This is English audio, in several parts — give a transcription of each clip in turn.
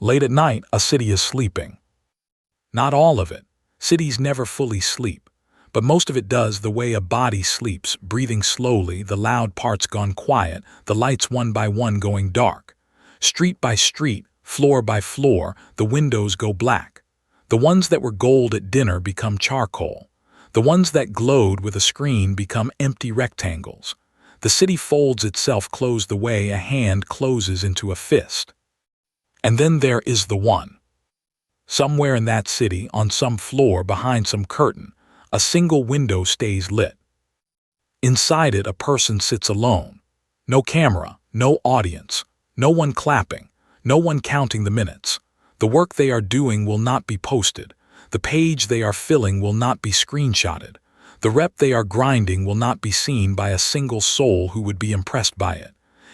Late at night, a city is sleeping. Not all of it. Cities never fully sleep. But most of it does the way a body sleeps, breathing slowly, the loud parts gone quiet, the lights one by one going dark. Street by street, floor by floor, the windows go black. The ones that were gold at dinner become charcoal. The ones that glowed with a screen become empty rectangles. The city folds itself closed the way a hand closes into a fist. And then there is the one. Somewhere in that city, on some floor behind some curtain, a single window stays lit. Inside it, a person sits alone. No camera, no audience, no one clapping, no one counting the minutes. The work they are doing will not be posted. The page they are filling will not be screenshotted. The rep they are grinding will not be seen by a single soul who would be impressed by it.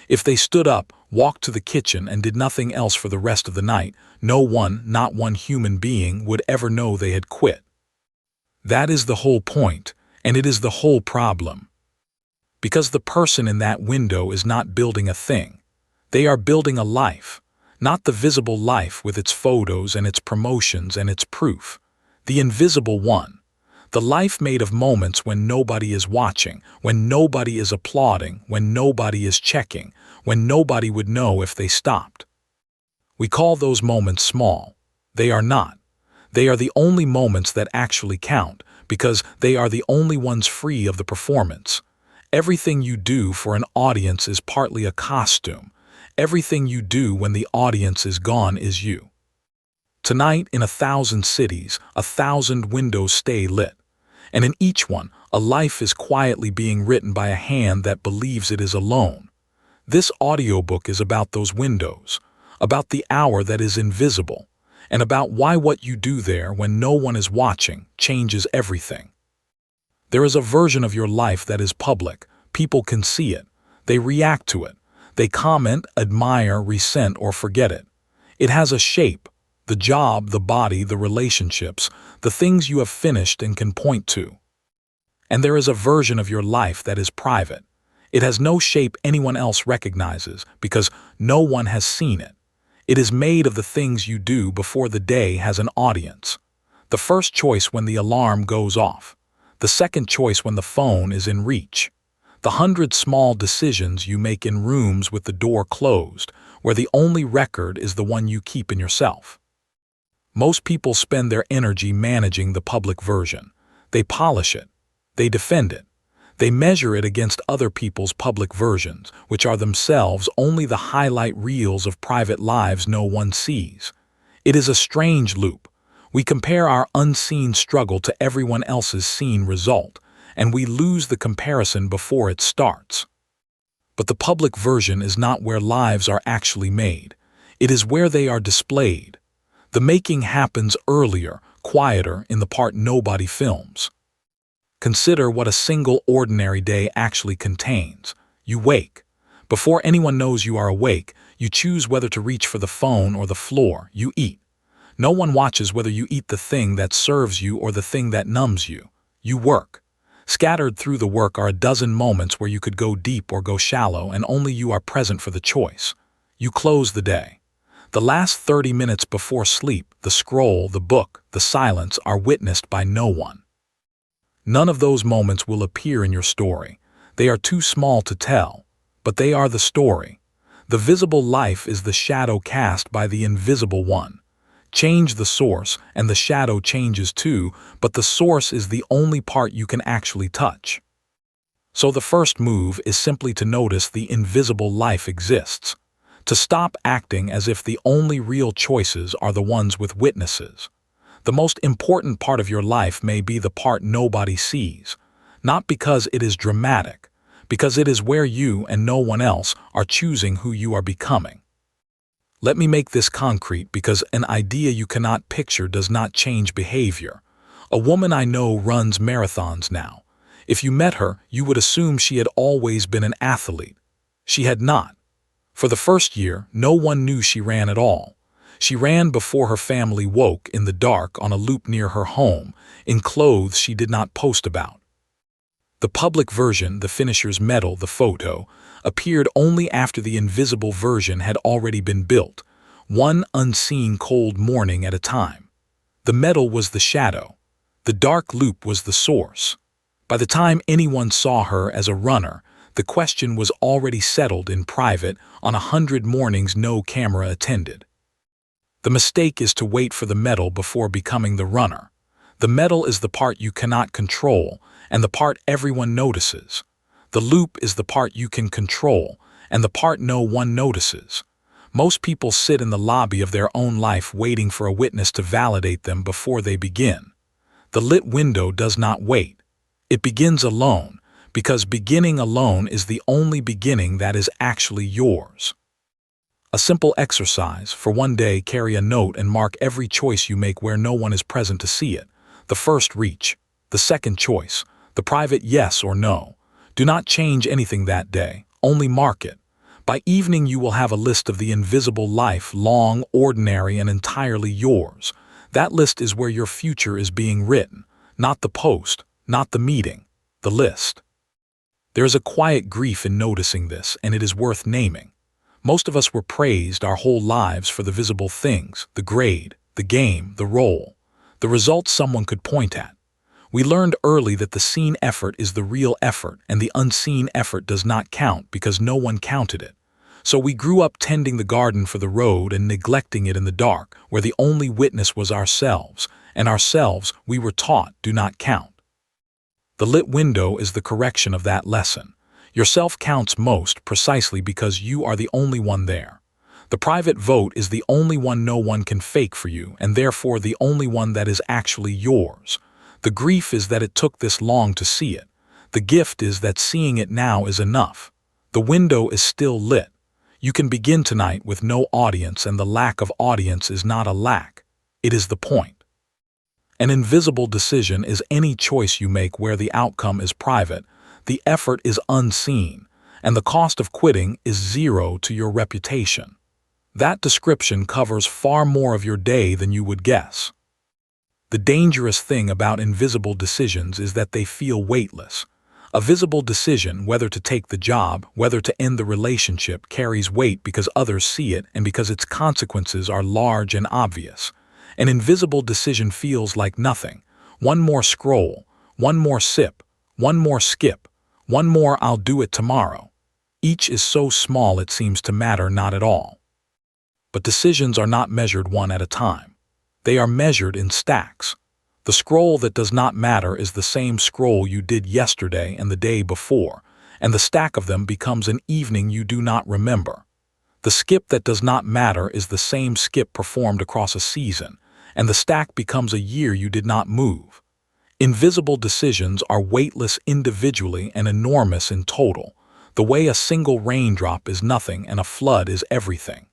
If they stood up, walked to the kitchen, and did nothing else for the rest of the night, no one, not one human being, would ever know they had quit. That is the whole point, and it is the whole problem. Because the person in that window is not building a thing. They are building a life, not the visible life with its photos and its promotions and its proof. The invisible one. The life made of moments when nobody is watching, when nobody is applauding, when nobody is checking, when nobody would know if they stopped. We call those moments small. They are not. They are the only moments that actually count, because they are the only ones free of the performance. Everything you do for an audience is partly a costume. Everything you do when the audience is gone is you. Tonight, in 1,000 cities, 1,000 windows stay lit. And in each one, a life is quietly being written by a hand that believes it is alone. This audiobook is about those windows, about the hour that is invisible, and about why what you do there when no one is watching changes everything. There is a version of your life that is public. People can see it. They react to it. They comment, admire, resent, or forget it. It has a shape, the job, the body, the relationships, the things you have finished and can point to. And there is a version of your life that is private. It has no shape anyone else recognizes because no one has seen it. It is made of the things you do before the day has an audience. The first choice when the alarm goes off. The second choice when the phone is in reach. The 100 small decisions you make in rooms with the door closed, where the only record is the one you keep in yourself. Most people spend their energy managing the public version. They polish it. They defend it. They measure it against other people's public versions, which are themselves only the highlight reels of private lives no one sees. It is a strange loop. We compare our unseen struggle to everyone else's seen result, and we lose the comparison before it starts. But the public version is not where lives are actually made. It is where they are displayed. The making happens earlier, quieter, in the part nobody films. Consider what a single ordinary day actually contains. You wake. Before anyone knows you are awake, you choose whether to reach for the phone or the floor. You eat. No one watches whether you eat the thing that serves you or the thing that numbs you. You work. Scattered through the work are a dozen moments where you could go deep or go shallow, and only you are present for the choice. You close the day. The last 30 minutes before sleep, the scroll, the book, the silence are witnessed by no one. None of those moments will appear in your story. They are too small to tell, but they are the story. The visible life is the shadow cast by the invisible one. Change the source, and the shadow changes too, but the source is the only part you can actually touch. So the first move is simply to notice the invisible life exists. To stop acting as if the only real choices are the ones with witnesses. The most important part of your life may be the part nobody sees, not because it is dramatic, because it is where you and no one else are choosing who you are becoming. Let me make this concrete because an idea you cannot picture does not change behavior. A woman I know runs marathons now. If you met her, you would assume she had always been an athlete. She had not. For the first year, no one knew she ran at all. She ran before her family woke in the dark on a loop near her home, in clothes she did not post about. The public version, the finisher's medal, the photo, appeared only after the invisible version had already been built. one unseen cold morning at a time. The metal was the shadow. The dark loop was the source. By the time anyone saw her as a runner, the question was already settled in private on 100 mornings no camera attended. The mistake is to wait for the metal before becoming the runner. The metal is the part you cannot control, and the part everyone notices. The loop is the part you can control, and the part no one notices. Most people sit in the lobby of their own life waiting for a witness to validate them before they begin. The lit window does not wait. It begins alone, because beginning alone is the only beginning that is actually yours. A simple exercise: for one day, carry a note and mark every choice you make where no one is present to see it. The first reach, the second choice, the private yes or no. Do not change anything that day, only mark it. By evening you will have a list of the invisible life, long, ordinary, and entirely yours. That list is where your future is being written, not the post, not the meeting, the list. There is a quiet grief in noticing this, and it is worth naming. Most of us were praised our whole lives for the visible things, the grade, the game, the role, the results someone could point at. We learned early that the seen effort is the real effort, and the unseen effort does not count because no one counted it. So we grew up tending the garden for the road and neglecting it in the dark, where the only witness was ourselves, and ourselves, we were taught, do not count. The lit window is the correction of that lesson. Yourself counts most precisely because you are the only one there. The private vote is the only one no one can fake for you, and therefore the only one that is actually yours. The grief is that it took this long to see it. The gift is that seeing it now is enough. The window is still lit. You can begin tonight with no audience, and the lack of audience is not a lack. It is the point. An invisible decision is any choice you make where the outcome is private, the effort is unseen, and the cost of quitting is zero to your reputation. That description covers far more of your day than you would guess. The dangerous thing about invisible decisions is that they feel weightless. A visible decision, whether to take the job, whether to end the relationship, carries weight because others see it and because its consequences are large and obvious. An invisible decision feels like nothing. One more scroll, one more sip, one more skip, one more I'll do it tomorrow. Each is so small it seems to matter not at all. But decisions are not measured one at a time. They are measured in stacks. The scroll that does not matter is the same scroll you did yesterday and the day before, and the stack of them becomes an evening you do not remember. The skip that does not matter is the same skip performed across a season, and the stack becomes a year you did not move. Invisible decisions are weightless individually and enormous in total, the way a single raindrop is nothing and a flood is everything.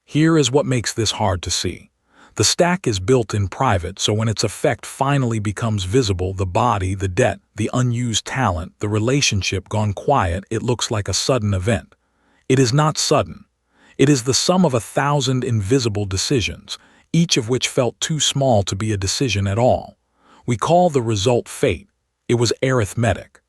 Here is what makes this hard to see. The stack is built in private, so when its effect finally becomes visible, the body, the debt, the unused talent, the relationship gone quiet, it looks like a sudden event. It is not sudden. It is the sum of 1,000 invisible decisions, each of which felt too small to be a decision at all. We call the result fate. It was arithmetic.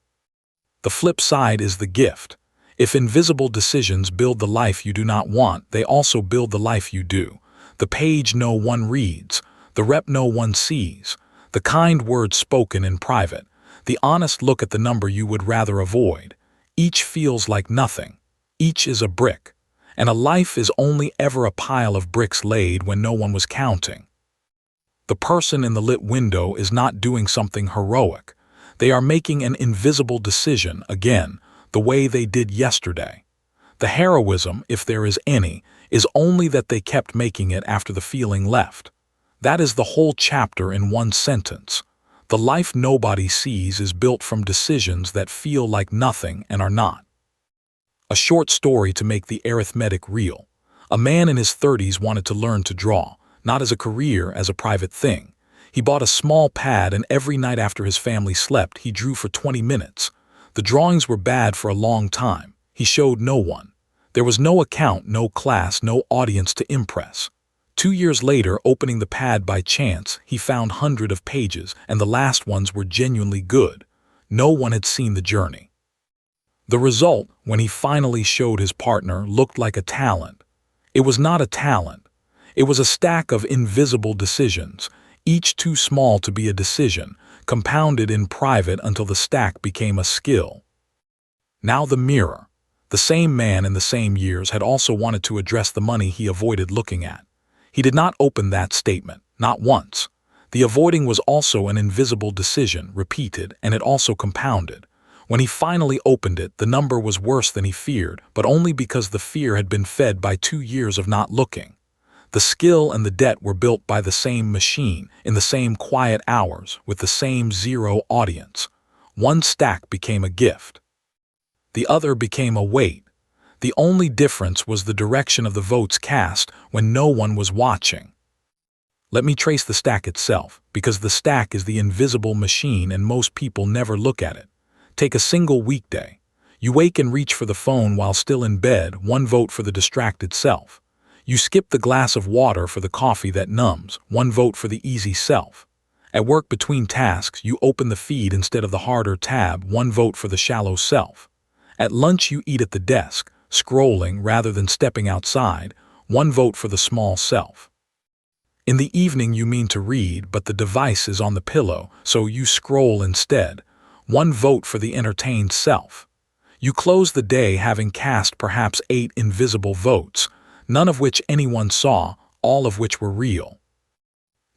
The flip side is the gift. If invisible decisions build the life you do not want, they also build the life you do. The page no one reads, the rep no one sees, the kind words spoken in private, the honest look at the number you would rather avoid. Each feels like nothing. Each is a brick. And a life is only ever a pile of bricks laid when no one was counting. The person in the lit window is not doing something heroic. They are making an invisible decision again, the way they did yesterday. The heroism, if there is any, is only that they kept making it after the feeling left. That is the whole chapter in one sentence. The life nobody sees is built from decisions that feel like nothing and are not. A short story to make the arithmetic real. A man in his 30s wanted to learn to draw, not as a career, as a private thing. He bought a small pad, and every night after his family slept, he drew for 20 minutes. The drawings were bad for a long time. He showed no one. There was no account, no class, no audience to impress. 2 years later, opening the pad by chance, he found hundreds of pages, and the last ones were genuinely good. No one had seen the journey. The result, when he finally showed his partner, looked like a talent. It was not a talent. It was a stack of invisible decisions, each too small to be a decision, compounded in private until the stack became a skill. Now the mirror. The same man in the same years had also wanted to address the money he avoided looking at. He did not open that statement, not once. The avoiding was also an invisible decision, repeated, and it also compounded. When he finally opened it, the number was worse than he feared, but only because the fear had been fed by 2 years of not looking. The skill and the debt were built by the same machine, in the same quiet hours, with the same zero audience. One stack became a gift. The other became a weight. The only difference was the direction of the votes cast when no one was watching. Let me trace the stack itself, because the stack is the invisible machine and most people never look at it. Take a single weekday. You wake and reach for the phone while still in bed, 1 vote for the distracted self. You skip the glass of water for the coffee that numbs, 1 vote for the easy self. At work between tasks, you open the feed instead of the harder tab, 1 vote for the shallow self. At lunch, you eat at the desk, scrolling rather than stepping outside, 1 vote for the small self. In the evening, you mean to read, but the device is on the pillow, so you scroll instead, 1 vote for the entertained self. You close the day having cast perhaps 8 invisible votes, none of which anyone saw, all of which were real.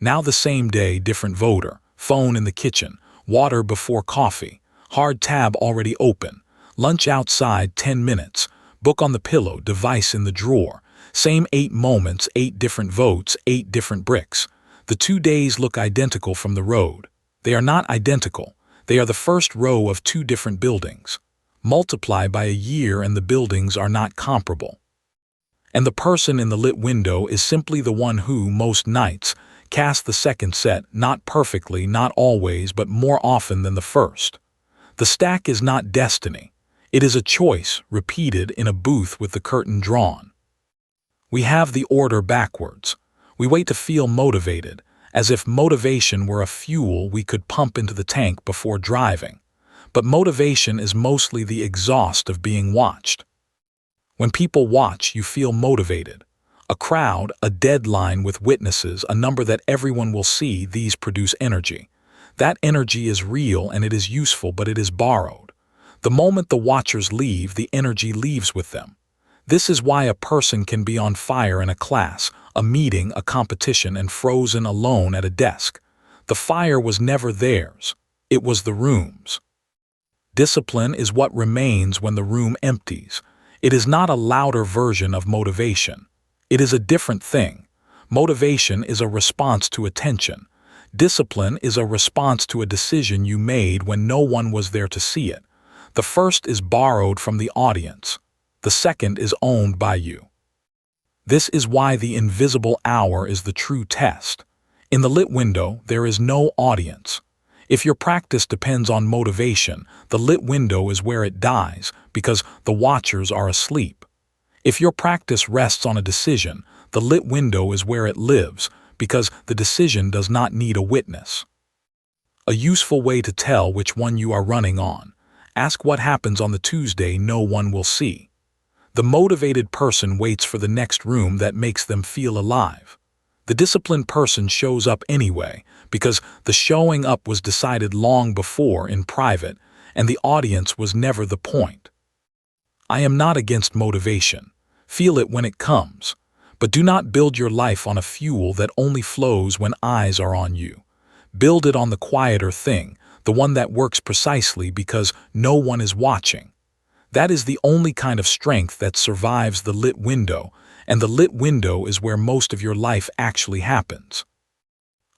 Now the same day, different voter, phone in the kitchen, water before coffee, hard tab already open, lunch outside 10 minutes, book on the pillow, device in the drawer, same 8 moments, 8 different votes, 8 different bricks. The 2 days look identical from the road. They are not identical. They are the first row of 2 different buildings. Multiply by a year and the buildings are not comparable. And the person in the lit window is simply the one who, most nights, casts the second set, not perfectly, not always, but more often than the first. The stack is not destiny. It is a choice, repeated in a booth with the curtain drawn. We have the order backwards. We wait to feel motivated, as if motivation were a fuel we could pump into the tank before driving. But motivation is mostly the exhaust of being watched. When people watch, you feel motivated. A crowd, a deadline with witnesses, a number that everyone will see, these produce energy. That energy is real and it is useful, but it is borrowed. The moment the watchers leave, the energy leaves with them. This is why a person can be on fire in a class, a meeting, a competition, and frozen alone at a desk. The fire was never theirs. It was the room's. Discipline is what remains when the room empties. It is not a louder version of motivation. It is a different thing. Motivation is a response to attention. Discipline is a response to a decision you made when no one was there to see it. The first is borrowed from the audience. The second is owned by you. This is why the invisible hour is the true test. In the lit window, there is no audience. If your practice depends on motivation, the lit window is where it dies because the watchers are asleep. If your practice rests on a decision, the lit window is where it lives because the decision does not need a witness. A useful way to tell which one you are running on. Ask what happens on the Tuesday no one will see. The motivated person waits for the next room that makes them feel alive. The disciplined person shows up anyway because the showing up was decided long before in private and the audience was never the point. I am not against motivation. Feel it when it comes. But do not build your life on a fuel that only flows when eyes are on you. Build it on the quieter thing, the one that works precisely because no one is watching. That is the only kind of strength that survives the lit window, and the lit window is where most of your life actually happens.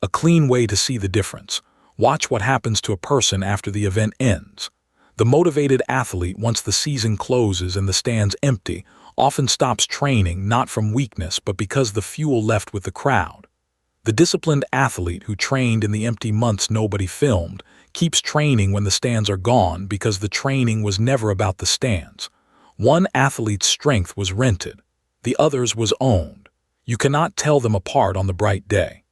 A clean way to see the difference. Watch what happens to a person after the event ends. The motivated athlete, once the season closes and the stands empty, often stops training not from weakness but because the fuel left with the crowd. The disciplined athlete who trained in the empty months nobody filmed keeps training when the stands are gone because the training was never about the stands. One athlete's strength was rented. The other's was owned. You cannot tell them apart on the bright day.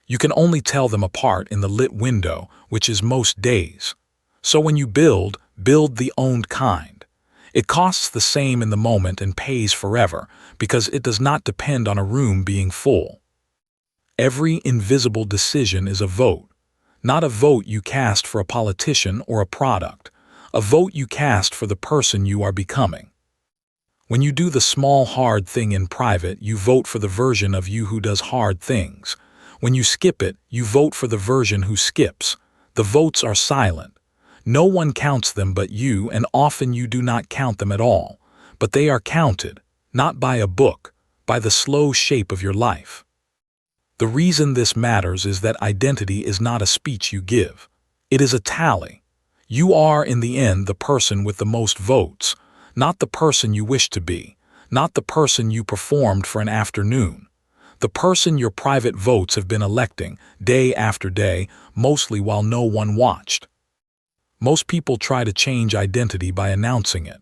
You can only tell them apart in the lit window, which is most days. So when you build the owned kind. It costs the same in the moment and pays forever because it does not depend on a room being full. Every invisible decision is a vote. Not a vote you cast for a politician or a product. A vote you cast for the person you are becoming. When you do the small hard thing in private, you vote for the version of you who does hard things. When you skip it, you vote for the version who skips. The votes are silent. No one counts them but you, and often you do not count them at all. But they are counted, not by a book, by the slow shape of your life. The reason this matters is that identity is not a speech you give. It is a tally. You are, in the end, the person with the most votes, not the person you wish to be, not the person you performed for an afternoon. The person your private votes have been electing, day after day, mostly while no one watched. Most people try to change identity by announcing it.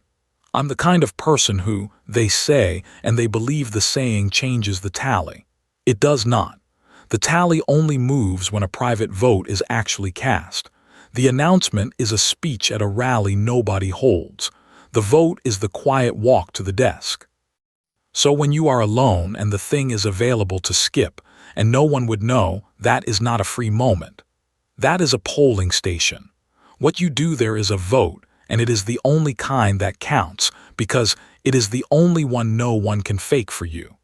I'm the kind of person who, they say, and they believe the saying changes the tally. It does not. The tally only moves when a private vote is actually cast. The announcement is a speech at a rally nobody holds. The vote is the quiet walk to the desk. So when you are alone and the thing is available to skip, and no one would know, that is not a free moment. That is a polling station. What you do there is a vote, and it is the only kind that counts, because it is the only one no one can fake for you.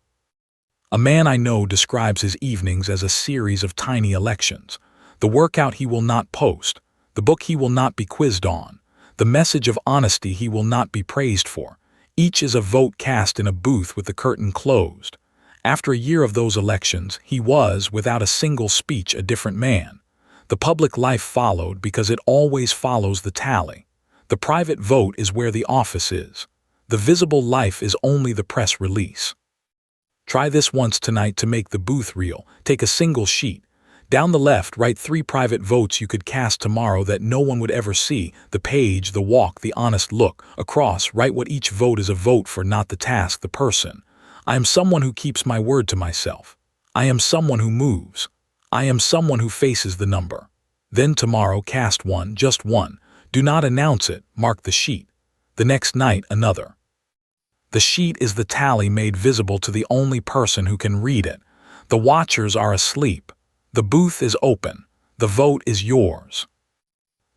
A man I know describes his evenings as a series of tiny elections. The workout he will not post, the book he will not be quizzed on, the message of honesty he will not be praised for. Each is a vote cast in a booth with the curtain closed. After a year of those elections, he was, without a single speech, a different man. The public life followed because it always follows the tally. The private vote is where the office is. The visible life is only the press release. Try this once tonight to make the booth real. Take a single sheet. Down the left, write 3 private votes you could cast tomorrow that no one would ever see. The page, the walk, the honest look. Across, write what each vote is a vote for, not the task, the person. I am someone who keeps my word to myself. I am someone who moves. I am someone who faces the number. Then tomorrow cast one, just one. Do not announce it, mark the sheet. The next night, another. The sheet is the tally made visible to the only person who can read it. The watchers are asleep. The booth is open. The vote is yours.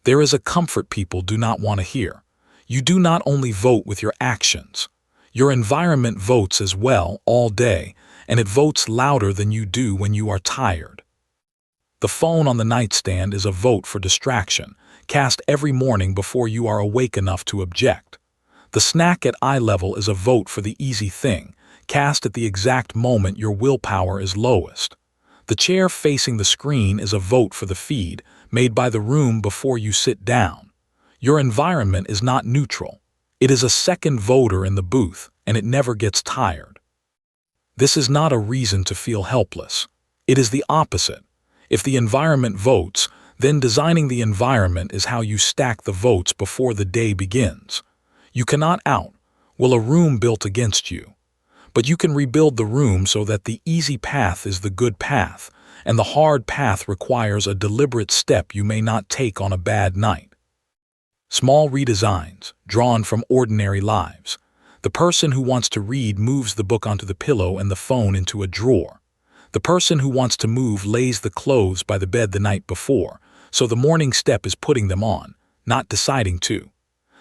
There is a comfort people do not want to hear. You do not only vote with your actions. Your environment votes as well all day, and it votes louder than you do when you are tired. The phone on the nightstand is a vote for distraction, cast every morning before you are awake enough to object. The snack at eye level is a vote for the easy thing, cast at the exact moment your willpower is lowest. The chair facing the screen is a vote for the feed, made by the room before you sit down. Your environment is not neutral. It is a second voter in the booth, and it never gets tired. This is not a reason to feel helpless. It is the opposite. If the environment votes, then designing the environment is how you stack the votes before the day begins. You cannot will a room built against you. But you can rebuild the room so that the easy path is the good path, and the hard path requires a deliberate step you may not take on a bad night. Small redesigns, drawn from ordinary lives. The person who wants to read moves the book onto the pillow and the phone into a drawer. The person who wants to move lays the clothes by the bed the night before, so the morning step is putting them on, not deciding to.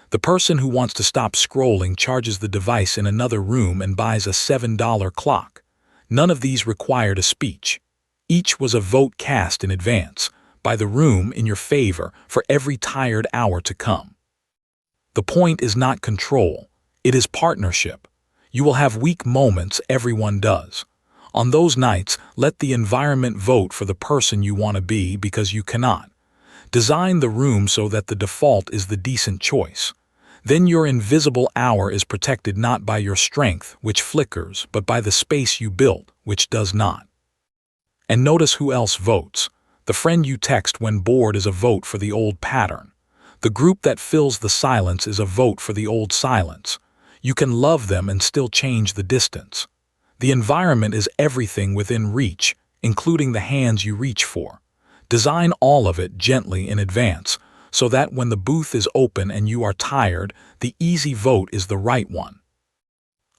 The person who wants to stop scrolling charges the device in another room and buys a $7 clock. None of these required a speech. Each was a vote cast in advance, by the room in your favor for every tired hour to come. The point is not control, it is partnership. You will have weak moments, everyone does. On those nights, let the environment vote for the person you want to be because you cannot. Design the room so that the default is the decent choice. Then your invisible hour is protected not by your strength, which flickers, but by the space you built, which does not. And notice who else votes. The friend you text when bored is a vote for the old pattern. The group that fills the silence is a vote for the old silence. You can love them and still change the distance. The environment is everything within reach, including the hands you reach for. Design all of it gently in advance, so that when the booth is open and you are tired, the easy vote is the right one.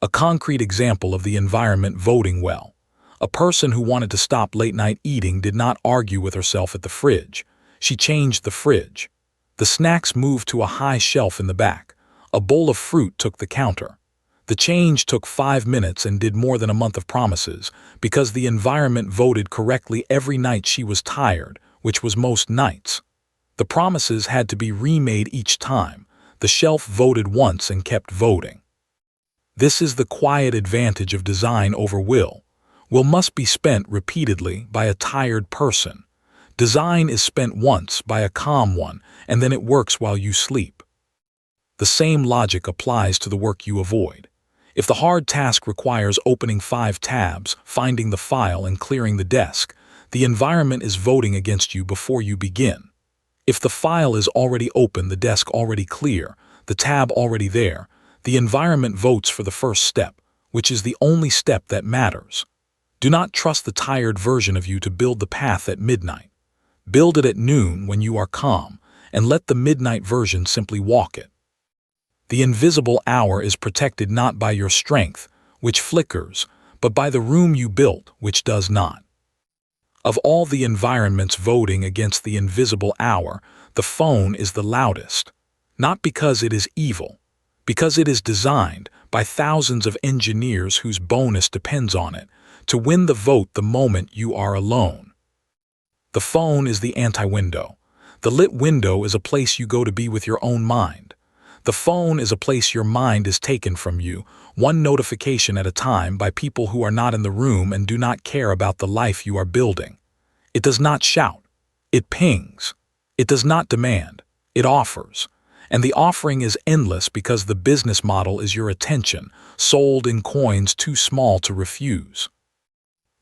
A concrete example of the environment voting well. A person who wanted to stop late-night eating did not argue with herself at the fridge. She changed the fridge. The snacks moved to a high shelf in the back. A bowl of fruit took the counter. The change took 5 minutes and did more than a month of promises, because the environment voted correctly every night she was tired, which was most nights. The promises had to be remade each time. The shelf voted once and kept voting. This is the quiet advantage of design over will. Will must be spent repeatedly by a tired person. Design is spent once by a calm one, and then it works while you sleep. The same logic applies to the work you avoid. If the hard task requires opening 5 tabs, finding the file, and clearing the desk, the environment is voting against you before you begin. If the file is already open, the desk already clear, the tab already there, the environment votes for the first step, which is the only step that matters. Do not trust the tired version of you to build the path at midnight. Build it at noon when you are calm, and let the midnight version simply walk it. The invisible hour is protected not by your strength, which flickers, but by the room you built, which does not. Of all the environments voting against the invisible hour, the phone is the loudest. Not because it is evil, because it is designed by thousands of engineers whose bonus depends on it, to win the vote the moment you are alone. The phone is the anti-window. The lit window is a place you go to be with your own mind. The phone is a place your mind is taken from you, one notification at a time, by people who are not in the room and do not care about the life you are building. It does not shout. It pings. It does not demand. It offers. And the offering is endless because the business model is your attention, sold in coins too small to refuse.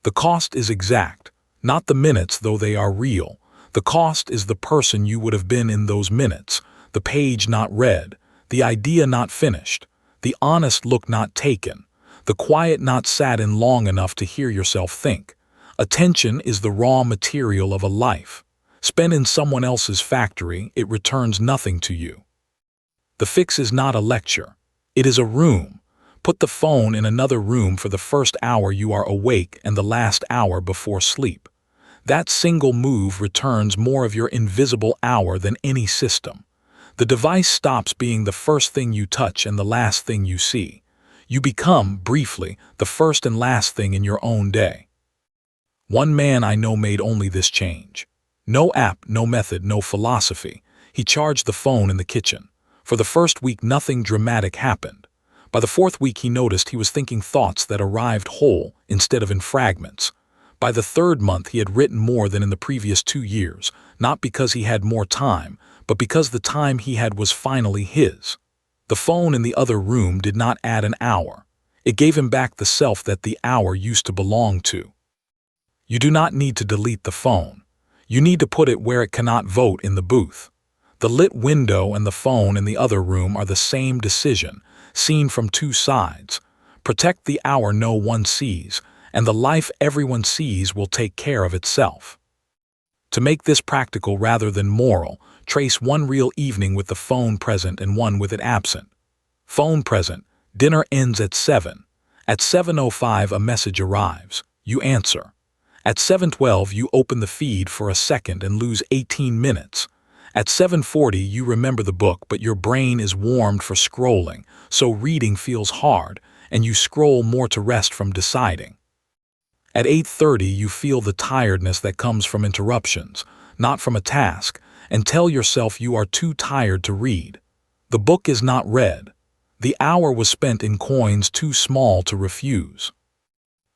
The cost is exact, not the minutes, though they are real. The cost is the person you would have been in those minutes, the page not read, the idea not finished, the honest look not taken, the quiet not sat in long enough to hear yourself think. Attention is the raw material of a life. Spent in someone else's factory, it returns nothing to you. The fix is not a lecture. It is a room. Put the phone in another room for the first hour you are awake and the last hour before sleep. That single move returns more of your invisible hour than any system. The device stops being the first thing you touch and the last thing you see. You become, briefly, the first and last thing in your own day. One man I know made only this change. No app, no method, no philosophy. He charged the phone in the kitchen. For the first week, nothing dramatic happened. By the 4th week, he noticed he was thinking thoughts that arrived whole instead of in fragments. By the 3rd month, he had written more than in the previous 2 years, not because he had more time, but because the time he had was finally his. The phone in the other room did not add an hour. It gave him back the self that the hour used to belong to. You do not need to delete the phone. You need to put it where it cannot vote in the booth. The lit window and the phone in the other room are the same decision, seen from 2 sides. Protect the hour no one sees, and the life everyone sees will take care of itself. To make this practical rather than moral, trace one real evening with the phone present and one with it absent. Phone present, dinner ends at 7. At 7:05 a message arrives. You answer. At 7:12 you open the feed for a second and lose 18 minutes. At 7:40 you remember the book, but your brain is warmed for scrolling, so reading feels hard, and you scroll more to rest from deciding. At 8:30 you feel the tiredness that comes from interruptions, not from a task, and tell yourself you are too tired to read. The book is not read. The hour was spent in coins too small to refuse.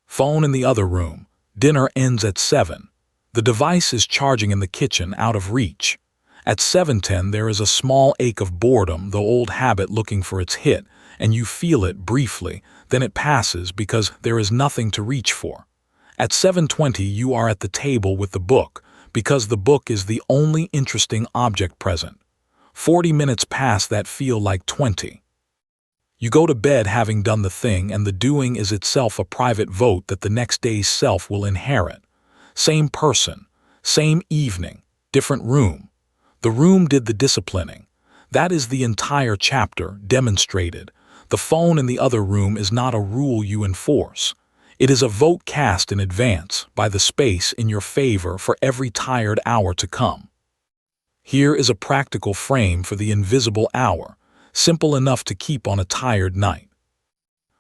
Phone in the other room. Dinner ends at 7. The device is charging in the kitchen, out of reach. At 7:10 there is a small ache of boredom, the old habit looking for its hit, and you feel it briefly, then it passes because there is nothing to reach for. At 7:20 you are at the table with the book, because the book is the only interesting object present. 40 minutes pass that feel like 20. You go to bed having done the thing, and the doing is itself a private vote that the next day's self will inherit. Same person, same evening, different room. The room did the disciplining. That is the entire chapter demonstrated. The phone in the other room is not a rule you enforce. It is a vote cast in advance by the space in your favor for every tired hour to come. Here is a practical frame for the invisible hour, simple enough to keep on a tired night.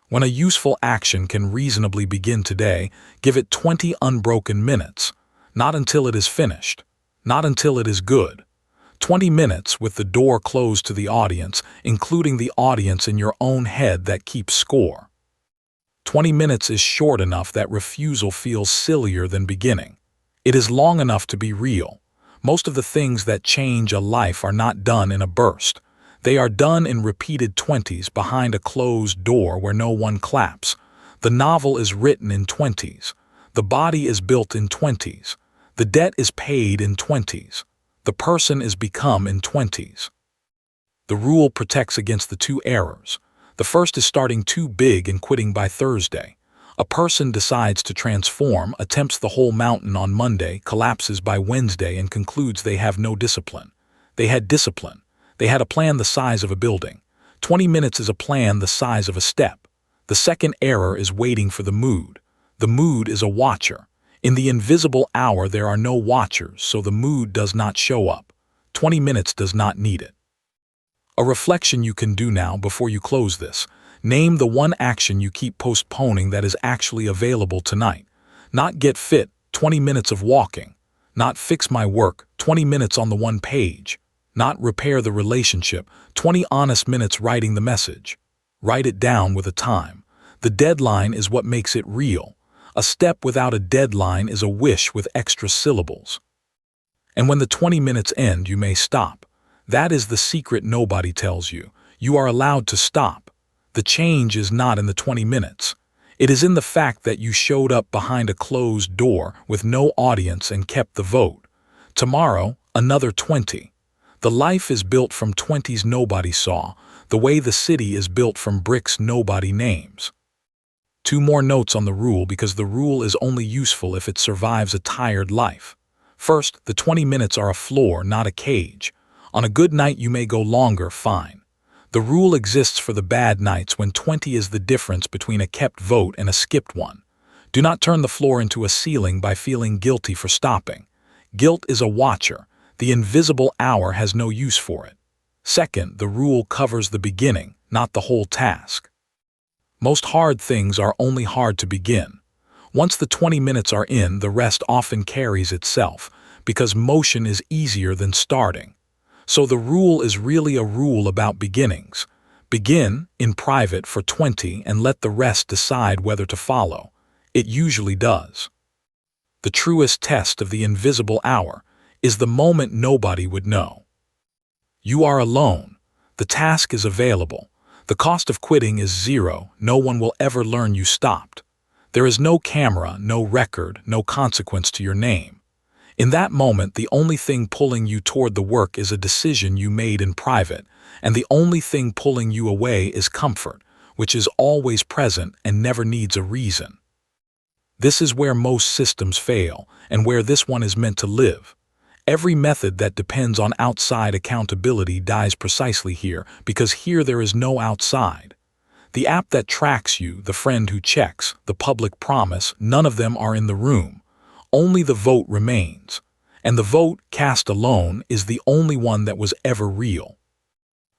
When a useful action can reasonably begin today, give it 20 unbroken minutes. Not until it is finished. Not until it is good. 20 minutes with the door closed to the audience, including the audience in your own head that keeps score. 20 minutes is short enough that refusal feels sillier than beginning. It is long enough to be real. Most of the things that change a life are not done in a burst. They are done in repeated 20s behind a closed door where no one claps. The novel is written in 20s. The body is built in 20s. The debt is paid in 20s. The person is become in 20s. The rule protects against the two errors. The first is starting too big and quitting by Thursday. A person decides to transform, attempts the whole mountain on Monday, collapses by Wednesday, and concludes they have no discipline. They had discipline. They had a plan the size of a building. 20 minutes is a plan the size of a step. The second error is waiting for the mood. The mood is a watcher. In the invisible hour there are no watchers, so the mood does not show up. 20 minutes does not need it. A reflection you can do now before you close this. Name the one action you keep postponing that is actually available tonight. Not get fit, 20 minutes of walking. Not fix my work, 20 minutes on the one page. Not repair the relationship, 20 honest minutes writing the message. Write it down with a time. The deadline is what makes it real. A step without a deadline is a wish with extra syllables. And when the 20 minutes end, you may stop. That is the secret nobody tells you. You are allowed to stop. The change is not in the 20 minutes. It is in the fact that you showed up behind a closed door with no audience and kept the vote. Tomorrow, another 20. The life is built from 20s nobody saw, the way the city is built from bricks nobody names. 2 more notes on the rule because the rule is only useful if it survives a tired life. First, the 20 minutes are a floor, not a cage. On a good night you may go longer, fine. The rule exists for the bad nights when 20 is the difference between a kept vote and a skipped one. Do not turn the floor into a ceiling by feeling guilty for stopping. Guilt is a watcher. The invisible hour has no use for it. Second, the rule covers the beginning, not the whole task. Most hard things are only hard to begin. Once the 20 minutes are in, the rest often carries itself, because motion is easier than starting. So the rule is really a rule about beginnings. Begin in private for 20 and let the rest decide whether to follow. It usually does. The truest test of the invisible hour is the moment nobody would know. You are alone. The task is available. The cost of quitting is 0. No one will ever learn you stopped. There is no camera, no record, no consequence to your name. In that moment, the only thing pulling you toward the work is a decision you made in private, and the only thing pulling you away is comfort, which is always present and never needs a reason. This is where most systems fail, and where this one is meant to live. Every method that depends on outside accountability dies precisely here, because here there is no outside. The app that tracks you, the friend who checks, the public promise, none of them are in the room. Only the vote remains. And the vote, cast alone, is the only one that was ever real.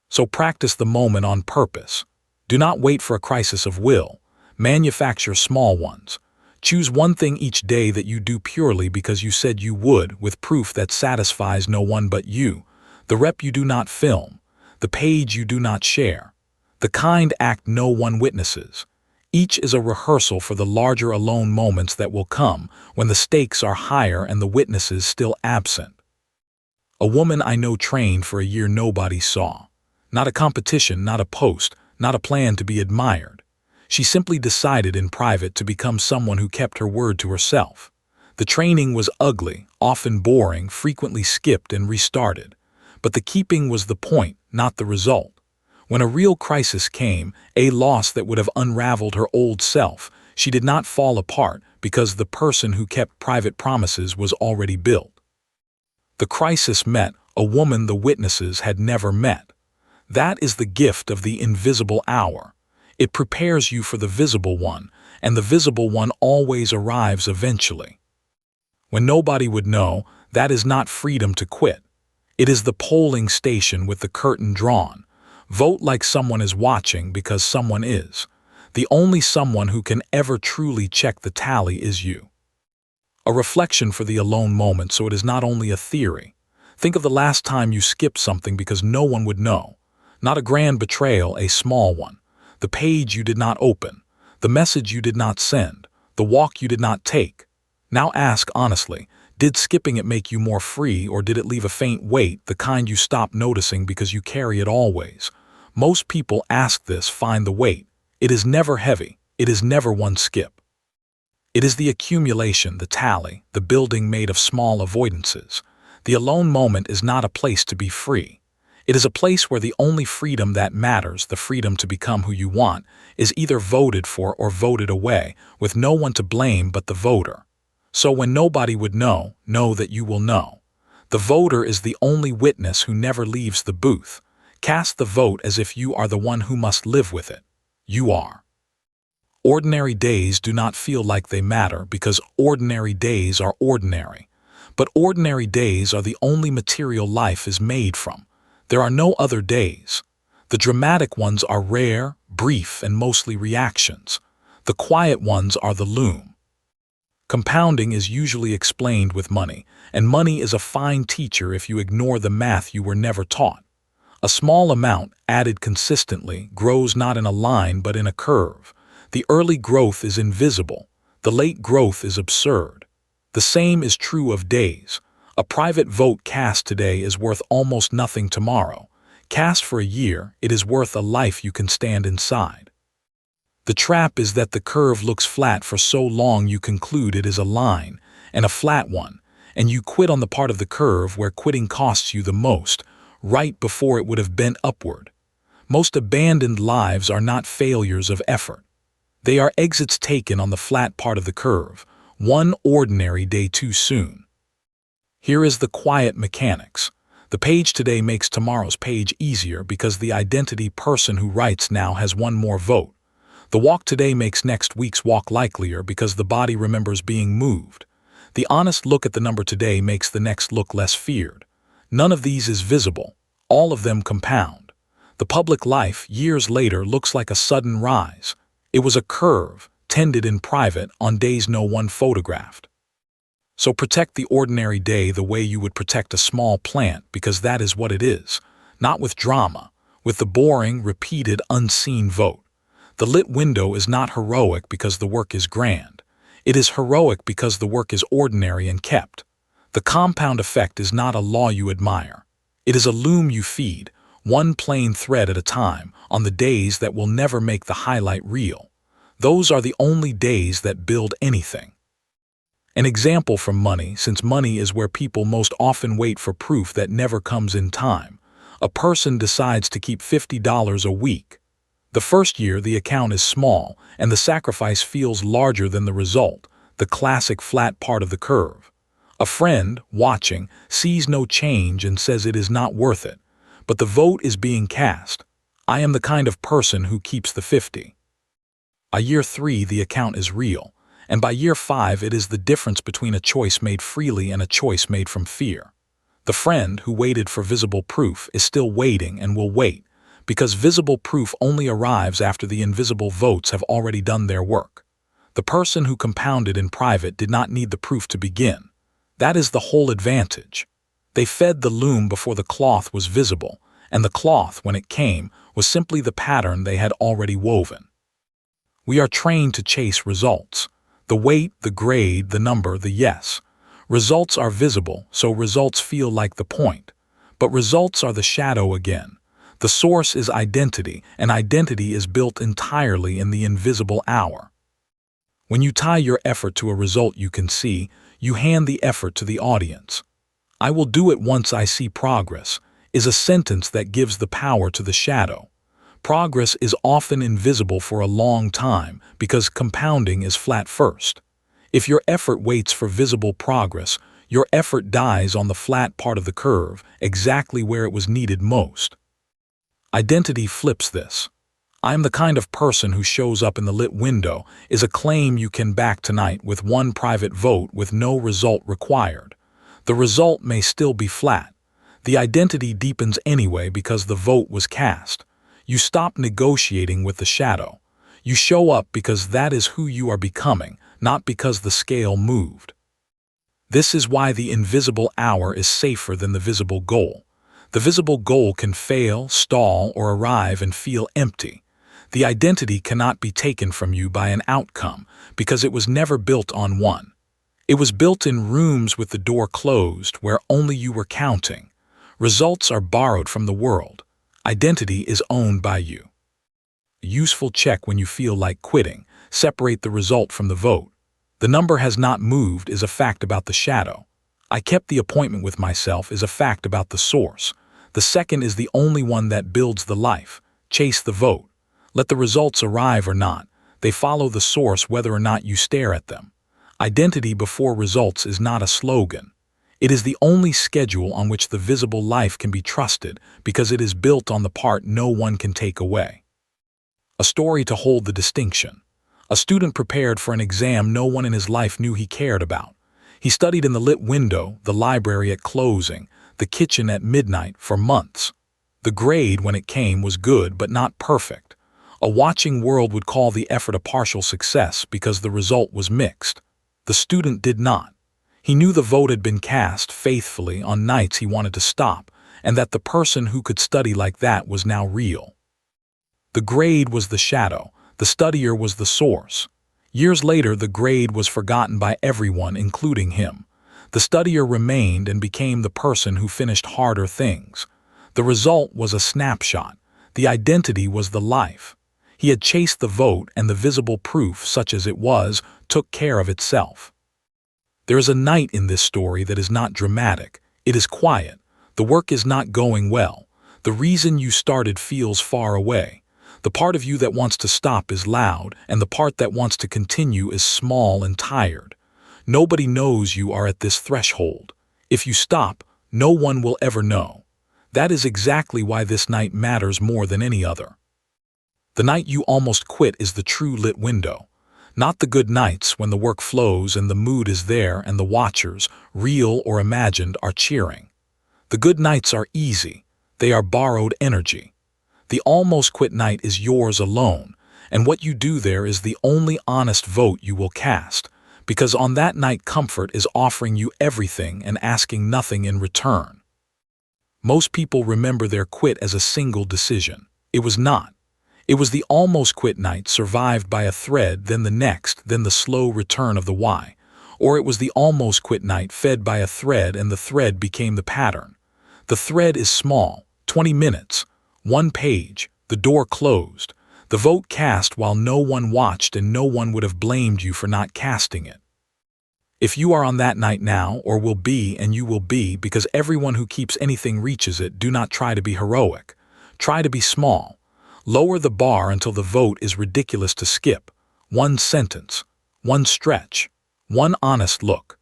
So practice the moment on purpose. Do not wait for a crisis of will. Manufacture small ones. Choose one thing each day that you do purely because you said you would, with proof that satisfies no one but you. The rep you do not film. The page you do not share. The kind act no one witnesses. Each is a rehearsal for the larger alone moments that will come when the stakes are higher and the witnesses still absent. A woman I know trained for a year nobody saw. Not a competition, not a post, not a plan to be admired. She simply decided in private to become someone who kept her word to herself. The training was ugly, often boring, frequently skipped and restarted. But the keeping was the point, not the result. When a real crisis came, a loss that would have unraveled her old self, she did not fall apart because the person who kept private promises was already built. The crisis met a woman the witnesses had never met. That is the gift of the invisible hour. It prepares you for the visible one, and the visible one always arrives eventually. When nobody would know, that is not freedom to quit. It is the polling station with the curtain drawn. Vote like someone is watching because someone is. The only someone who can ever truly check the tally is you. A reflection for the alone moment, so it is not only a theory. Think of the last time you skipped something because no one would know. Not a grand betrayal, a small one. The page you did not open, the message you did not send, the walk you did not take. Now ask honestly, did skipping it make you more free, or did it leave a faint weight, the kind you stop noticing because you carry it always? Most people ask this, find the weight. It is never heavy. It is never one skip. It is the accumulation, the tally, the building made of small avoidances. The alone moment is not a place to be free. It is a place where the only freedom that matters, the freedom to become who you want, is either voted for or voted away, with no one to blame but the voter. So when nobody would know that you will know. The voter is the only witness who never leaves the booth. Cast the vote as if you are the one who must live with it. You are. Ordinary days do not feel like they matter because ordinary days are ordinary. But ordinary days are the only material life is made from. There are no other days. The dramatic ones are rare, brief, and mostly reactions. The quiet ones are the loom. Compounding is usually explained with money, and money is a fine teacher if you ignore the math you were never taught. A small amount, added consistently, grows not in a line but in a curve. The early growth is invisible. The late growth is absurd. The same is true of days. A private vote cast today is worth almost nothing tomorrow. Cast for a year, it is worth a life you can stand inside. The trap is that the curve looks flat for so long you conclude it is a line, and a flat one, and you quit on the part of the curve where quitting costs you the most, right before it would have bent upward. Most abandoned lives are not failures of effort. They are exits taken on the flat part of the curve, one ordinary day too soon. Here is the quiet mechanics. The page today makes tomorrow's page easier because the identity person who writes now has one more vote. The walk today makes next week's walk likelier because the body remembers being moved. The honest look at the number today makes the next look less feared. None of these is visible. All of them compound. The public life, years later, looks like a sudden rise. It was a curve, tended in private, on days no one photographed. So protect the ordinary day the way you would protect a small plant, because that is what it is. Not with drama, with the boring, repeated, unseen vote. The lit window is not heroic because the work is grand. It is heroic because the work is ordinary and kept. The compound effect is not a law you admire. It is a loom you feed, one plain thread at a time, on the days that will never make the highlight reel. Those are the only days that build anything. An example from money, since money is where people most often wait for proof that never comes in time. A person decides to keep $50 a week. The first year the account is small, and the sacrifice feels larger than the result, the classic flat part of the curve. A friend, watching, sees no change and says it is not worth it. But the vote is being cast. I am the kind of person who keeps the 50. By year 3 the account is real, and by year 5 it is the difference between a choice made freely and a choice made from fear. The friend who waited for visible proof is still waiting and will wait, because visible proof only arrives after the invisible votes have already done their work. The person who compounded in private did not need the proof to begin. That is the whole advantage. They fed the loom before the cloth was visible, and the cloth, when it came, was simply the pattern they had already woven. We are trained to chase results. The weight, the grade, the number, the yes. Results are visible, so results feel like the point. But results are the shadow again. The source is identity, and identity is built entirely in the invisible hour. When you tie your effort to a result you can see, you hand the effort to the audience. "I will do it once I see progress," is a sentence that gives the power to the shadow. Progress is often invisible for a long time because compounding is flat first. If your effort waits for visible progress, Your effort dies on the flat part of the curve, exactly where it was needed most. Identity flips this. "I am the kind of person who shows up in the lit window" is a claim you can back tonight with one private vote with no result required. The result may still be flat. The identity deepens anyway because the vote was cast. You stop negotiating with the shadow. You show up because that is who you are becoming, not because the scale moved. This is why the invisible hour is safer than the visible goal. The visible goal can fail, stall, or arrive and feel empty. The identity cannot be taken from you by an outcome because it was never built on one. It was built in rooms with the door closed where only you were counting. Results are borrowed from the world. Identity is owned by you. A useful check when you feel like quitting. Separate the result from the vote. The number has not moved is a fact about the shadow. I kept the appointment with myself is a fact about the source. The second is the only one that builds the life. Chase the vote. Let the results arrive or not. They follow the source whether or not you stare at them. Identity before results is not a slogan. It is the only schedule on which the visible life can be trusted because it is built on the part no one can take away. A story to hold the distinction. A student prepared for an exam no one in his life knew he cared about. He studied in the lit window, the library at closing, the kitchen at midnight for months. The grade, when it came, was good but not perfect. A watching world would call the effort a partial success because the result was mixed. The student did not. He knew the vote had been cast faithfully on nights he wanted to stop, and that the person who could study like that was now real. The grade was the shadow, the studier was the source. Years later, the grade was forgotten by everyone, including him. The studier remained and became the person who finished harder things. The result was a snapshot. The identity was the life. He had chased the vote, and the visible proof, such as it was, took care of itself. There is a night in this story that is not dramatic. It is quiet. The work is not going well. The reason you started feels far away. The part of you that wants to stop is loud, and the part that wants to continue is small and tired. Nobody knows you are at this threshold. If you stop, no one will ever know. That is exactly why this night matters more than any other. The night you almost quit is the true lit window. Not the good nights when the work flows and the mood is there and the watchers, real or imagined, are cheering. The good nights are easy. They are borrowed energy. The almost quit night is yours alone, and what you do there is the only honest vote you will cast, because on that night comfort is offering you everything and asking nothing in return. Most people remember their quit as a single decision. It was not. It was the almost quit night survived by a thread, then the next, then the slow return of the why. Or it was the almost quit night fed by a thread and the thread became the pattern. The thread is small, 20 minutes, one page, the door closed, the vote cast while no one watched and no one would have blamed you for not casting it. If you are on that night now, or will be, and you will be, because everyone who keeps anything reaches it, do not try to be heroic. Try to be small. Lower the bar until the vote is ridiculous to skip. One sentence, one stretch, one honest look.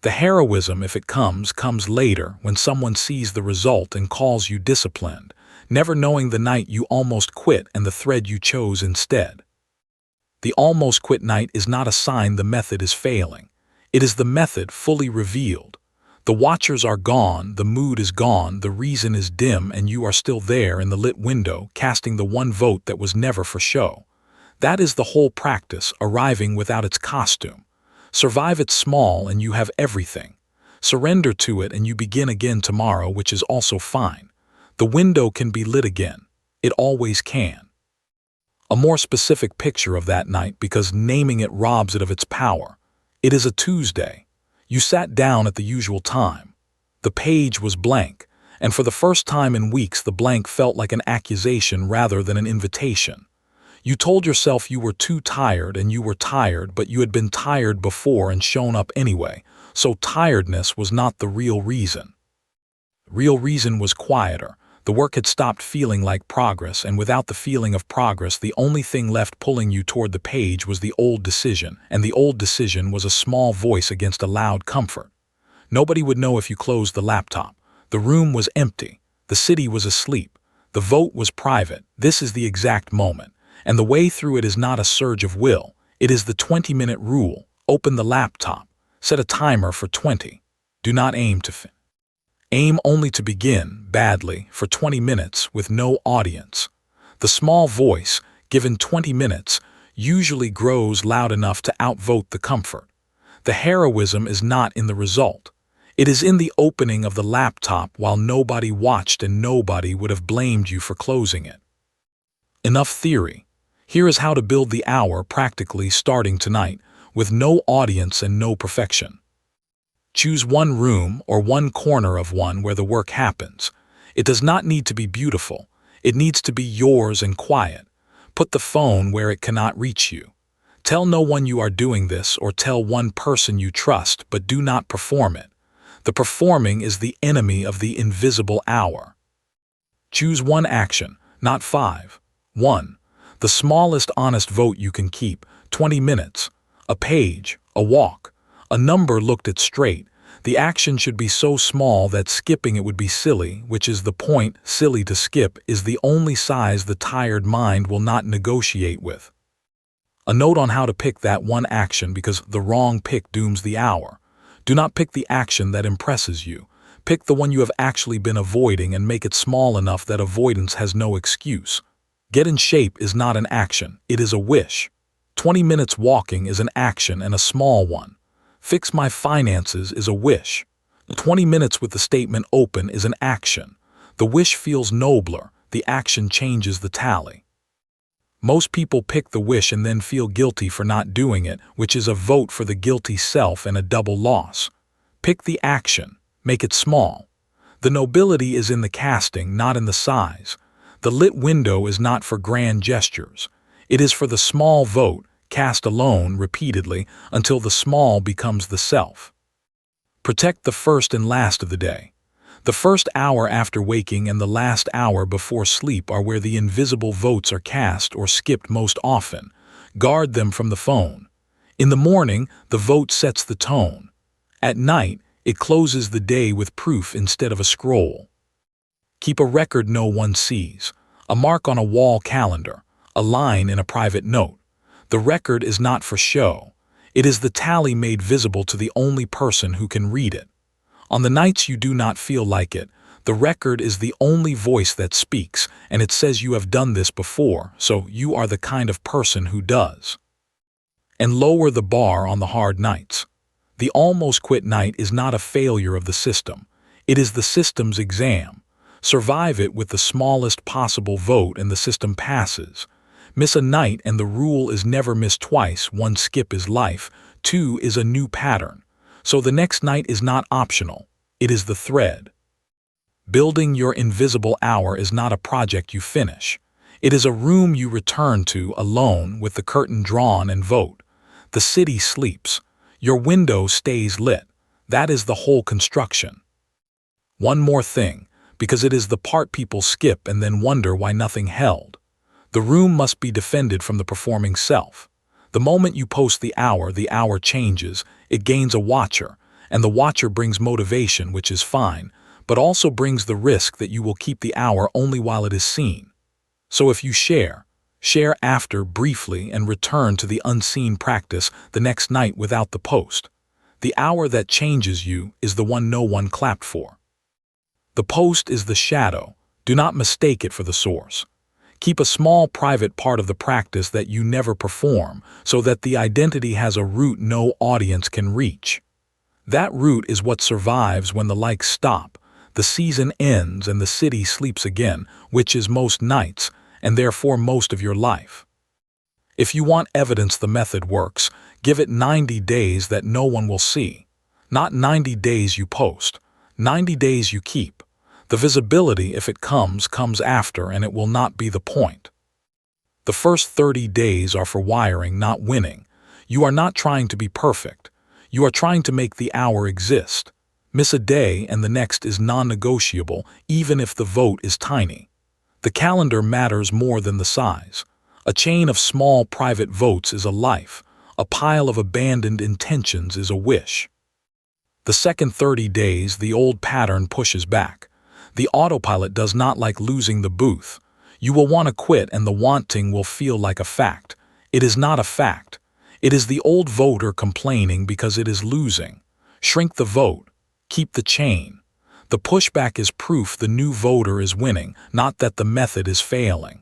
The heroism, if it comes later when someone sees the result and calls you disciplined, never knowing the night you almost quit and the thread you chose instead. The almost quit night is not a sign the method is failing. It is the method fully revealed. The watchers are gone, the mood is gone, the reason is dim, and you are still there in the lit window, casting the one vote that was never for show. That is the whole practice, arriving without its costume. Survive it small and you have everything. Surrender to it and you begin again tomorrow, which is also fine. The window can be lit again. It always can. A more specific picture of that night, because naming it robs it of its power. It is a Tuesday. You sat down at the usual time. The page was blank, and for the first time in weeks the blank felt like an accusation rather than an invitation. You told yourself you were too tired and you were tired, but you had been tired before and shown up anyway, so tiredness was not the real reason. The real reason was quieter. The work had stopped feeling like progress, and without the feeling of progress, the only thing left pulling you toward the page was the old decision, and the old decision was a small voice against a loud comfort. Nobody would know if you closed the laptop. The room was empty. The city was asleep. The vote was private. This is the exact moment. And the way through it is not a surge of will. It is the 20-minute rule. Open the laptop. Set a timer for 20. Do not aim to finish. Aim only to begin, badly, for 20 minutes with no audience. The small voice, given 20 minutes, usually grows loud enough to outvote the comfort. The heroism is not in the result. It is in the opening of the laptop while nobody watched and nobody would have blamed you for closing it. Enough theory. Here is how to build the hour practically starting tonight, with no audience and no perfection. Choose one room or one corner of one where the work happens. It does not need to be beautiful. It needs to be yours and quiet. Put the phone where it cannot reach you. Tell no one you are doing this or tell one person you trust, but do not perform it. The performing is the enemy of the invisible hour. Choose one action, not 5. 1. The smallest honest vote you can keep, 20 minutes. A page, a walk. A number looked at straight. The action should be so small that skipping it would be silly, which is the point. Silly to skip is the only size the tired mind will not negotiate with. A note on how to pick that one action, because the wrong pick dooms the hour. Do not pick the action that impresses you. Pick the one you have actually been avoiding and make it small enough that avoidance has no excuse. Get in shape is not an action, it is a wish. 20 minutes walking is an action and a small one. Fix my finances is a wish. 20 minutes with the statement open is an action. The wish feels nobler, the action changes the tally. Most people pick the wish and then feel guilty for not doing it, which is a vote for the guilty self and a double loss. Pick the action, make it small. The nobility is in the casting, not in the size. The lit window is not for grand gestures. It is for the small vote, cast alone repeatedly until the small becomes the self. Protect the first and last of the day. The first hour after waking and the last hour before sleep are where the invisible votes are cast or skipped most often. Guard them from the phone. In the morning, the vote sets the tone. At night, it closes the day with proof instead of a scroll. Keep a record no one sees. A mark on a wall calendar. A line in a private note. The record is not for show. It is the tally made visible to the only person who can read it. On the nights you do not feel like it, the record is the only voice that speaks, and it says you have done this before, so you are the kind of person who does. And lower the bar on the hard nights. The almost quit night is not a failure of the system. It is the system's exam. Survive it with the smallest possible vote and the system passes. Miss a night and the rule is never miss twice. 1 skip is life, 2 is a new pattern. So the next night is not optional, it is the thread. Building your invisible hour is not a project you finish. It is a room you return to alone with the curtain drawn and vote. The city sleeps. Your window stays lit. That is the whole construction. One more thing, because it is the part people skip and then wonder why nothing held. The room must be defended from the performing self. The moment you post the hour changes, it gains a watcher, and the watcher brings motivation, which is fine, but also brings the risk that you will keep the hour only while it is seen. So if you share after briefly and return to the unseen practice the next night without the post. The hour that changes you is the one no one clapped for. The post is the shadow. Do not mistake it for the source. Keep a small private part of the practice that you never perform so that the identity has a root no audience can reach. That root is what survives when the likes stop, the season ends and the city sleeps again, which is most nights, and therefore most of your life. If you want evidence the method works, give it 90 days that no one will see. Not 90 days you post, 90 days you keep. The visibility, if it comes after, and it will not be the point. The first 30 days are for wiring, not winning. You are not trying to be perfect. You are trying to make the hour exist. Miss a day and the next is non-negotiable, even if the vote is tiny. The calendar matters more than the size. A chain of small private votes is a life. A pile of abandoned intentions is a wish. The second 30 days, the old pattern pushes back. The autopilot does not like losing the booth. You will want to quit and the wanting will feel like a fact. It is not a fact. It is the old voter complaining because it is losing. Shrink the vote. Keep the chain. The pushback is proof the new voter is winning, not that the method is failing.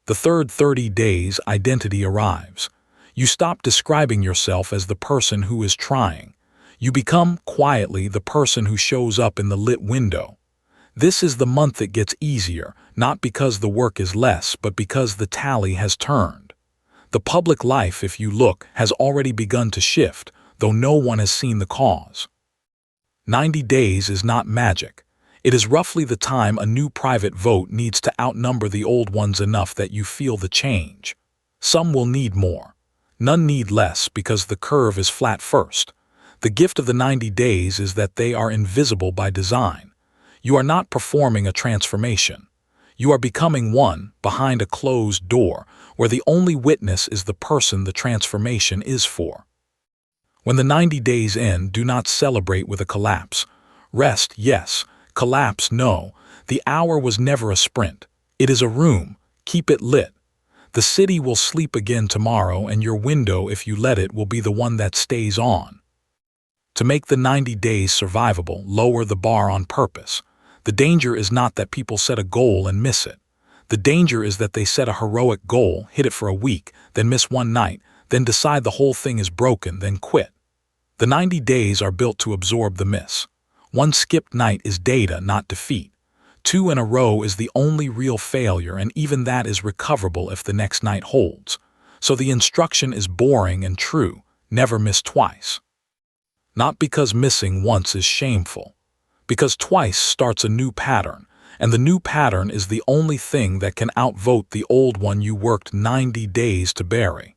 The third 30 days, identity arrives. You stop describing yourself as the person who is trying. You become, quietly, the person who shows up in the lit window. This is the month it gets easier, not because the work is less, but because the tally has turned. The public life, if you look, has already begun to shift, though no one has seen the cause. 90 days is not magic. It is roughly the time a new private vote needs to outnumber the old ones enough that you feel the change. Some will need more. None need less because the curve is flat first. The gift of the 90 days is that they are invisible by design. You are not performing a transformation. You are becoming one behind a closed door where the only witness is the person the transformation is for. When the 90 days end, do not celebrate with a collapse. Rest, yes. Collapse, no. The hour was never a sprint. It is a room. Keep it lit. The city will sleep again tomorrow, and your window, if you let it, will be the one that stays on. To make the 90 days survivable, lower the bar on purpose. The danger is not that people set a goal and miss it. The danger is that they set a heroic goal, hit it for a week, then miss one night, then decide the whole thing is broken, then quit. The 90 days are built to absorb the miss. One skipped night is data, not defeat. 2 in a row is the only real failure, and even that is recoverable if the next night holds. So the instruction is boring and true: never miss twice. Not because missing once is shameful, because twice starts a new pattern, and the new pattern is the only thing that can outvote the old one you worked 90 days to bury.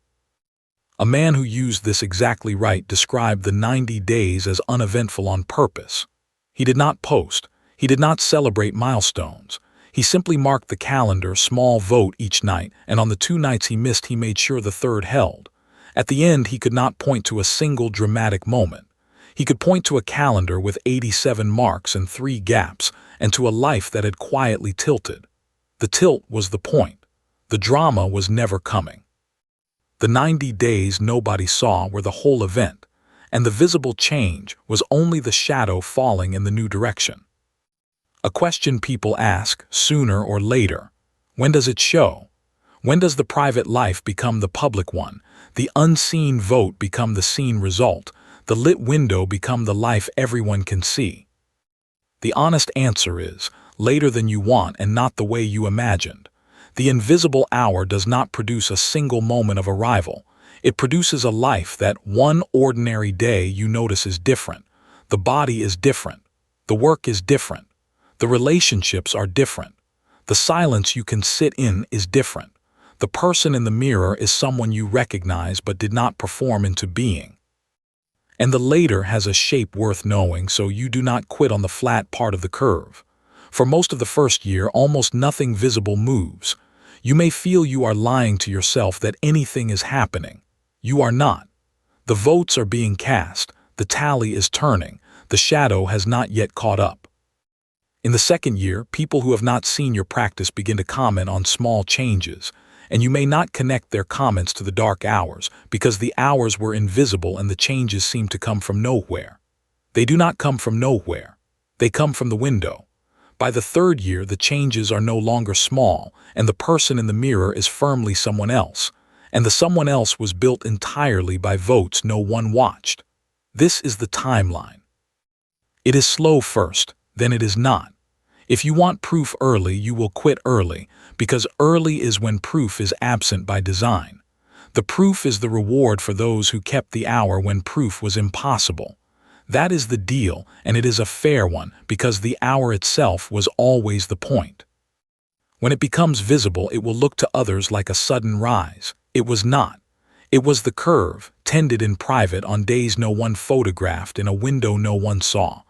A man who used this exactly right described the 90 days as uneventful on purpose. He did not post. He did not celebrate milestones. He simply marked the calendar, small vote each night, and on the 2 nights he missed, he made sure the third held. At the end, he could not point to a single dramatic moment. He could point to a calendar with 87 marks and 3 gaps, and to a life that had quietly tilted. The tilt was the point. The drama was never coming. The 90 days nobody saw were the whole event, and the visible change was only the shadow falling in the new direction. A question people ask, sooner or later: when does it show? When does the private life become the public one, the unseen vote become the seen result, the lit window become the life everyone can see? The honest answer is, later than you want and not the way you imagined. The invisible hour does not produce a single moment of arrival. It produces a life that one ordinary day you notice is different. The body is different. The work is different. The relationships are different. The silence you can sit in is different. The person in the mirror is someone you recognize but did not perform into being. And the later has a shape worth knowing, so you do not quit on the flat part of the curve. For most of the first year, almost nothing visible moves. You may feel you are lying to yourself that anything is happening. You are not. The votes are being cast. The tally is turning. The shadow has not yet caught up. In the second year, people who have not seen your practice begin to comment on small changes, and you may not connect their comments to the dark hours because the hours were invisible and the changes seem to come from nowhere. They do not come from nowhere. They come from the window. By the third year, the changes are no longer small, and the person in the mirror is firmly someone else, and the someone else was built entirely by votes no one watched. This is the timeline. It is slow first, then it is not. If you want proof early, you will quit early, because early is when proof is absent by design. The proof is the reward for those who kept the hour when proof was impossible. That is the deal, and it is a fair one, because the hour itself was always the point. When it becomes visible, it will look to others like a sudden rise. It was not. It was the curve, tended in private on days no one photographed, in a window no one saw.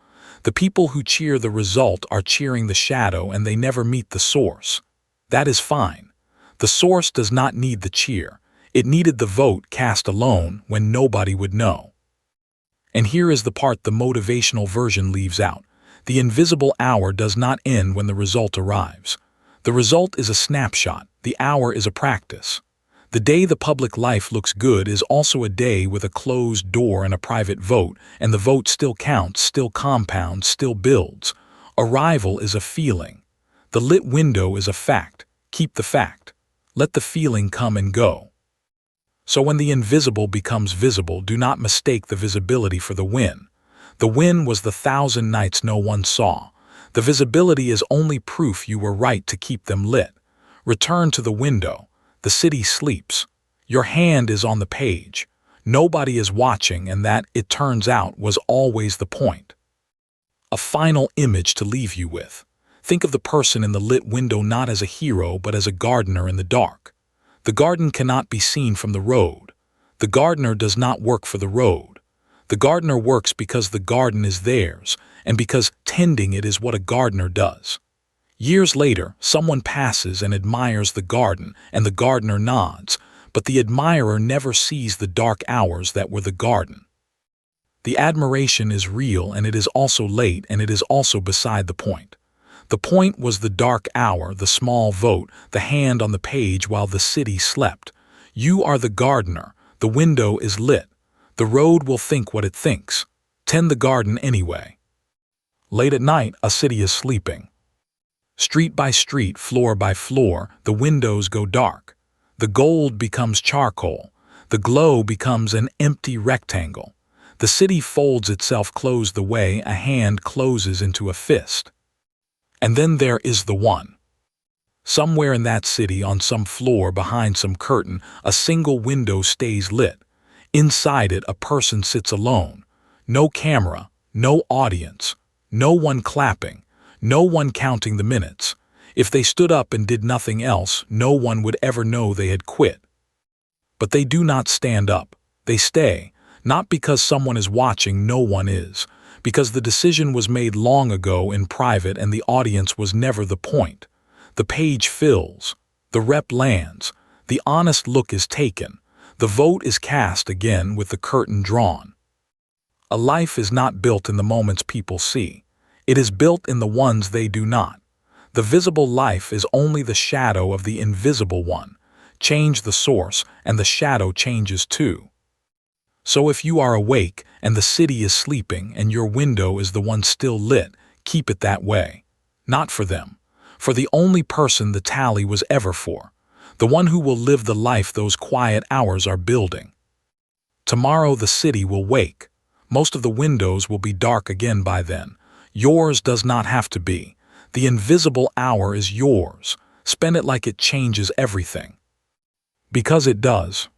The people who cheer the result are cheering the shadow, and they never meet the source. That is fine. The source does not need the cheer. It needed the vote cast alone when nobody would know. And here is the part the motivational version leaves out. The invisible hour does not end when the result arrives. The result is a snapshot. The hour is a practice. The day the public life looks good is also a day with a closed door and a private vote, and the vote still counts, still compounds, still builds. Arrival is a feeling. The lit window is a fact. Keep the fact. Let the feeling come and go. So when the invisible becomes visible, do not mistake the visibility for the win. The win was the 1,000 nights no one saw. The visibility is only proof you were right to keep them lit. Return to the window. The city sleeps. Your hand is on the page. Nobody is watching, and that, it turns out, was always the point. A final image to leave you with. Think of the person in the lit window not as a hero but as a gardener in the dark. The garden cannot be seen from the road. The gardener does not work for the road. The gardener works because the garden is theirs, and because tending it is what a gardener does. Years later, someone passes and admires the garden, and the gardener nods, but the admirer never sees the dark hours that were the garden. The admiration is real, and it is also late, and it is also beside the point. The point was the dark hour, the small vote, the hand on the page while the city slept. You are the gardener. The window is lit. The road will think what it thinks. Tend the garden anyway. Late at night, a city is sleeping. Street by street, floor by floor, the windows go dark. The gold becomes charcoal. The glow becomes an empty rectangle. The city folds itself closed the way a hand closes into a fist. And then there is the one. Somewhere in that city, on some floor behind some curtain, a single window stays lit. Inside it, a person sits alone. No camera, no audience, no one clapping, no one counting the minutes. If they stood up and did nothing else, no one would ever know they had quit. But they do not stand up. They stay, not because someone is watching, no one is, because the decision was made long ago in private and the audience was never the point. The page fills, the rep lands, the honest look is taken, the vote is cast again with the curtain drawn. A life is not built in the moments people see. It is built in the ones they do not. The visible life is only the shadow of the invisible one. Change the source, and the shadow changes too. So if you are awake and the city is sleeping and your window is the one still lit, keep it that way. Not for them. For the only person the tally was ever for. The one who will live the life those quiet hours are building. Tomorrow the city will wake. Most of the windows will be dark again by then. Yours does not have to be. The invisible hour is yours. Spend it like it changes everything. Because it does.